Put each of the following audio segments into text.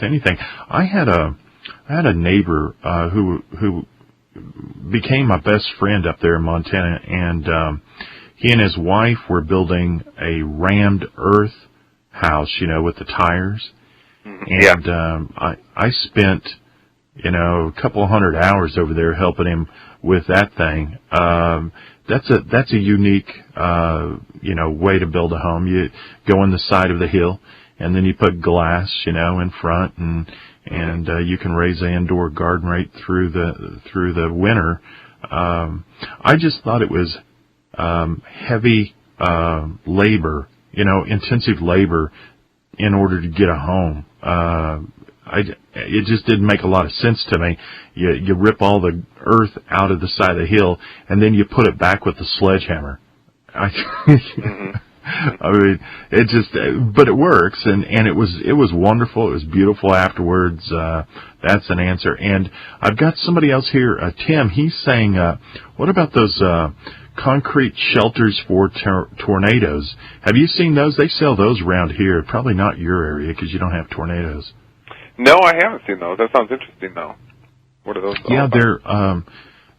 anything. I had a neighbor who became my best friend up there in Montana, and he and his wife were building a rammed earth house, with the tires. And I spent, a couple of 100 hours over there helping him with that thing. That's a unique, way to build a home. You go on the side of the hill, and then you put glass, in front, and you can raise an indoor garden right through the winter. I just thought it was heavy labor, intensive labor in order to get a home. It just didn't make a lot of sense to me. You rip all the earth out of the side of the hill, and then you put it back with the sledgehammer. I mean, but it works, and it was wonderful. It was beautiful afterwards. That's an answer. And I've got somebody else here, Tim. He's saying, what about those concrete shelters for tornadoes? Have you seen those? They sell those around here. Probably not your area because you don't have tornadoes. No, I haven't seen those. That sounds interesting, though. What are those? Yeah,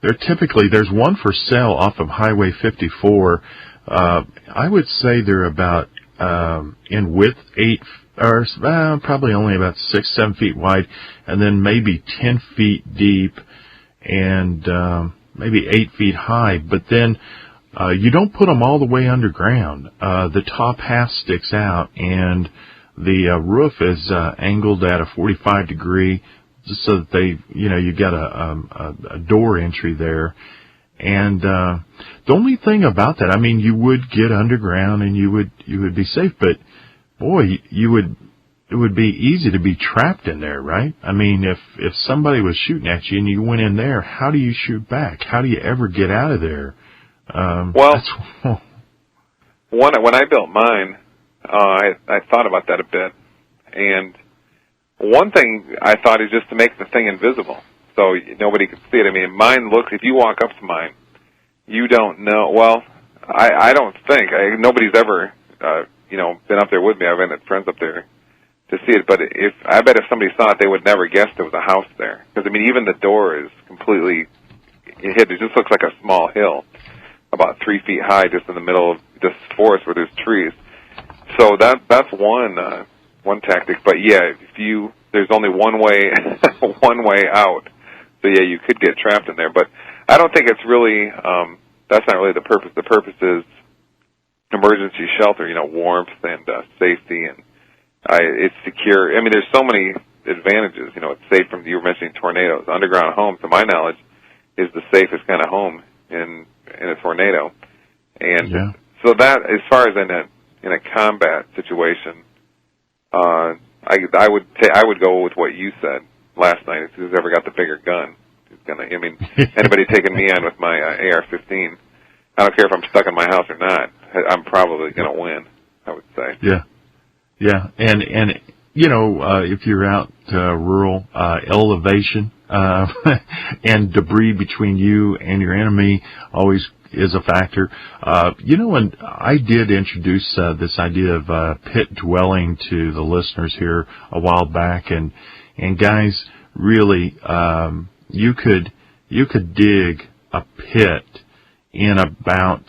they're typically, there's one for sale off of Highway 54. I would say they're about in width 8, or probably only about 6-7 feet wide, and then maybe 10 feet deep, and maybe 8 feet high. But then you don't put them all the way underground. The top half sticks out, and the roof is angled at a 45 degree, just so that you got a door entry there. And the only thing about that, I mean, you would get underground and you would be safe, but boy, it would be easy to be trapped in there, right? I mean, if somebody was shooting at you and you went in there, how do you shoot back? How do you ever get out of there? When I built mine, I thought about that a bit, and one thing I thought is just to make the thing invisible, so nobody could see it. I mean, mine looks, if you walk up to mine, you don't know, well, I don't think, nobody's ever, been up there with me. I've had friends up there to see it, but I bet if somebody saw it, they would never guess there was a house there. Because, I mean, even the door is completely hidden. It just looks like a small hill, about 3 feet high, just in the middle of this forest where there's trees. So that's one tactic. But yeah, there's only one way one way out. So yeah, you could get trapped in there. But I don't think it's really that's not really the purpose. The purpose is emergency shelter, warmth and safety, and it's secure. I mean, there's so many advantages. It's safe from, you were mentioning tornadoes. Underground home, to my knowledge, is the safest kind of home in a tornado. And so that, as far as in a combat situation, I would go with what you said last night. If who's ever got the bigger gun, anybody taking me on with my AR-15, I don't care if I'm stuck in my house or not, I'm probably going to win, I would say. Yeah, and if you're out rural, elevation and debris between you and your enemy always is a factor. And I did introduce this idea of pit dwelling to the listeners here a while back, and guys, really, you could dig a pit in about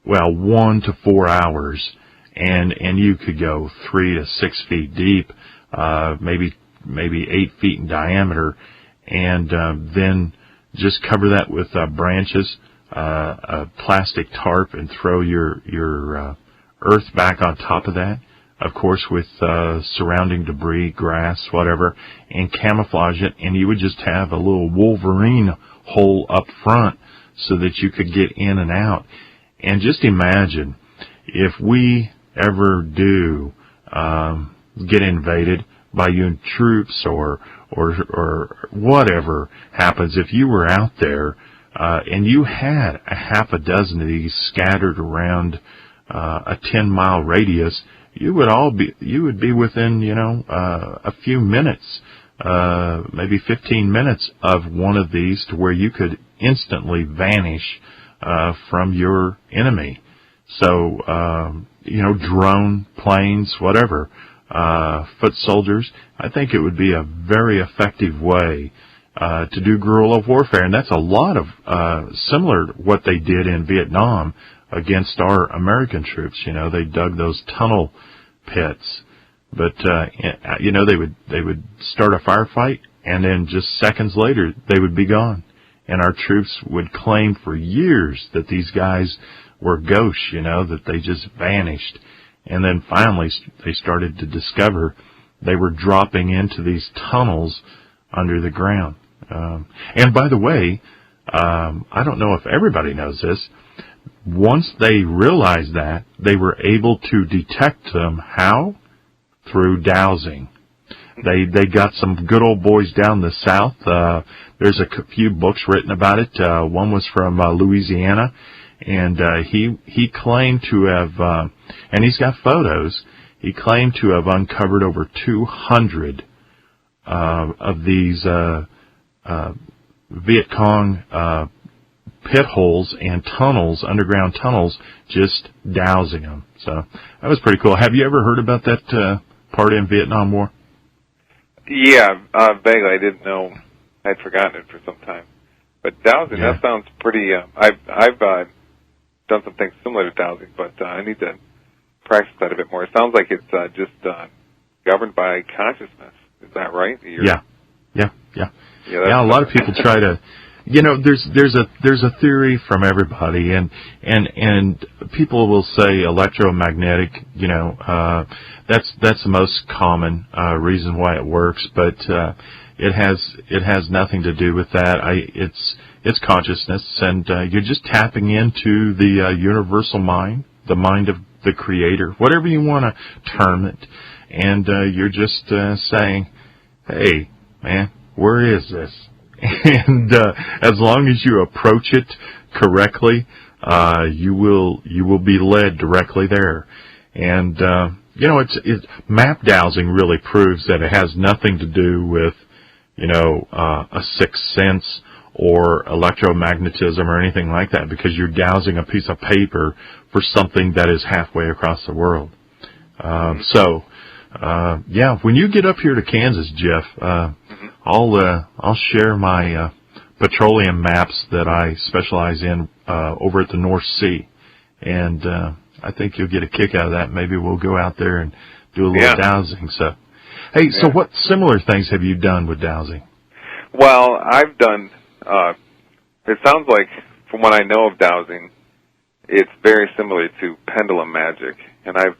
1 to 4 hours, and you could go 3 to 6 feet deep, maybe 8 feet in diameter, and then just cover that with branches, a plastic tarp, and throw your earth back on top of that, of course, with surrounding debris, grass, whatever, and camouflage it, and you would just have a little Wolverine hole up front so that you could get in and out. And just imagine if we ever do get invaded by UN troops or whatever happens, if you were out there and you had a half a dozen of these scattered around a 10-mile radius, you would be within a few minutes, maybe 15 minutes of one of these, to where you could instantly vanish from your enemy. So drone, planes, whatever, foot soldiers, I think it would be a very effective way to do guerrilla warfare. And that's a lot of similar to what they did in Vietnam against our American troops. You know, they dug those tunnel pits. But, you know, they would start a firefight, and then just seconds later, they would be gone. And our troops would claim for years that these guys were ghosts, you know, that they just vanished. And then finally, they started to discover they were dropping into these tunnels under the ground. And by the way, I don't know if everybody knows this. Once they realized that, they were able to detect them. How? Through dowsing. They got some good old boys down the south. There's a few books written about it. One was from Louisiana, and he claimed to have, and he's got photos. He claimed to have uncovered over 200 of these Viet Cong pit holes and tunnels, underground tunnels, just dowsing them. So that was pretty cool. Have you ever heard about that part in Vietnam War? Yeah, vaguely. I didn't know. I'd forgotten it for some time. But dowsing, that sounds pretty. I've done some things similar to dowsing, but I need to practice that a bit more. It sounds like it's just governed by consciousness. Is that right? Yeah. A lot of people try to. You know, there's a theory from everybody, and people will say electromagnetic. You know, that's the most common reason why it works, but it has nothing to do with that. It's consciousness, and you're just tapping into the universal mind, the mind of the Creator, whatever you want to term it, and you're just saying, "Hey, man, where is this?" And as long as you approach it correctly, you will be led directly there. And you know, it's map dowsing really proves that it has nothing to do with, you know, a sixth sense or electromagnetism or anything like that, because you're dowsing a piece of paper for something that is halfway across the world. So when you get up here to Kansas, Jeff, I'll share my petroleum maps that I specialize in over at the North Sea, and I think you'll get a kick out of that. Maybe we'll go out there and do a little dowsing. So, hey, so what similar things have you done with dowsing? Well, I've done. It sounds like, from what I know of dowsing, it's very similar to pendulum magic, and I've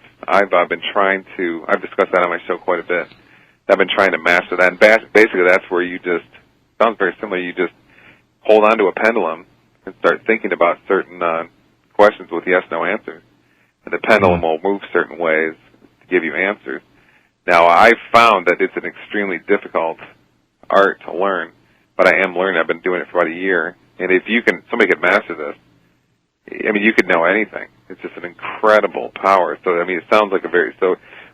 been trying to. I've discussed that on my show quite a bit. I've been trying to master that, and basically that's where you just, sounds very similar, you just hold on to a pendulum and start thinking about certain questions with yes-no answers, and the pendulum will move certain ways to give you answers. Now, I've found that it's an extremely difficult art to learn, but I am learning. I've been doing it for about a year, and if somebody could master this, I mean, you could know anything. It's just an incredible power. So, I mean, it sounds like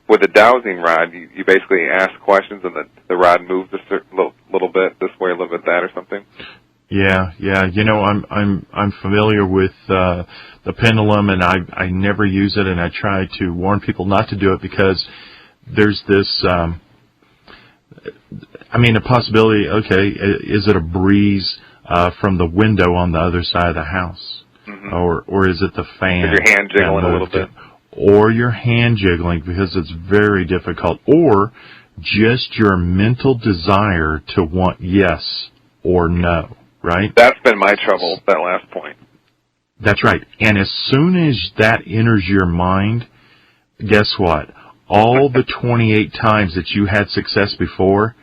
with the dowsing rod, you basically ask questions, and the rod moves a certain little bit this way, a little bit that, or something. Yeah. You know, I'm familiar with the pendulum, and I never use it, and I try to warn people not to do it because there's this. A possibility. Okay, is it a breeze from the window on the other side of the house, or is it the fan? Is your hand jiggling a little bit? Or your hand jiggling, because it's very difficult, or just your mental desire to want yes or no, right? That's been my trouble, that last point. That's right. And as soon as that enters your mind, guess what? All the 28 times that you had success before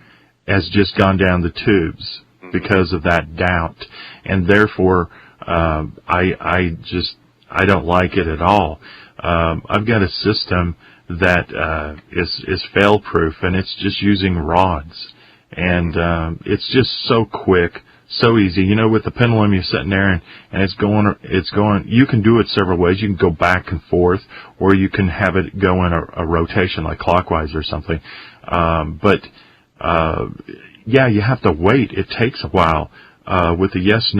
has just gone down the tubes because of that doubt. And therefore, I don't like it at all. I've got a system that is fail-proof, and it's just using rods, and it's just so quick, so easy. You know, with the pendulum, you're sitting there and it's going. You can do it several ways. You can go back and forth, or you can have it go in a rotation, like clockwise or something. You have to wait. It takes a while. With the yes,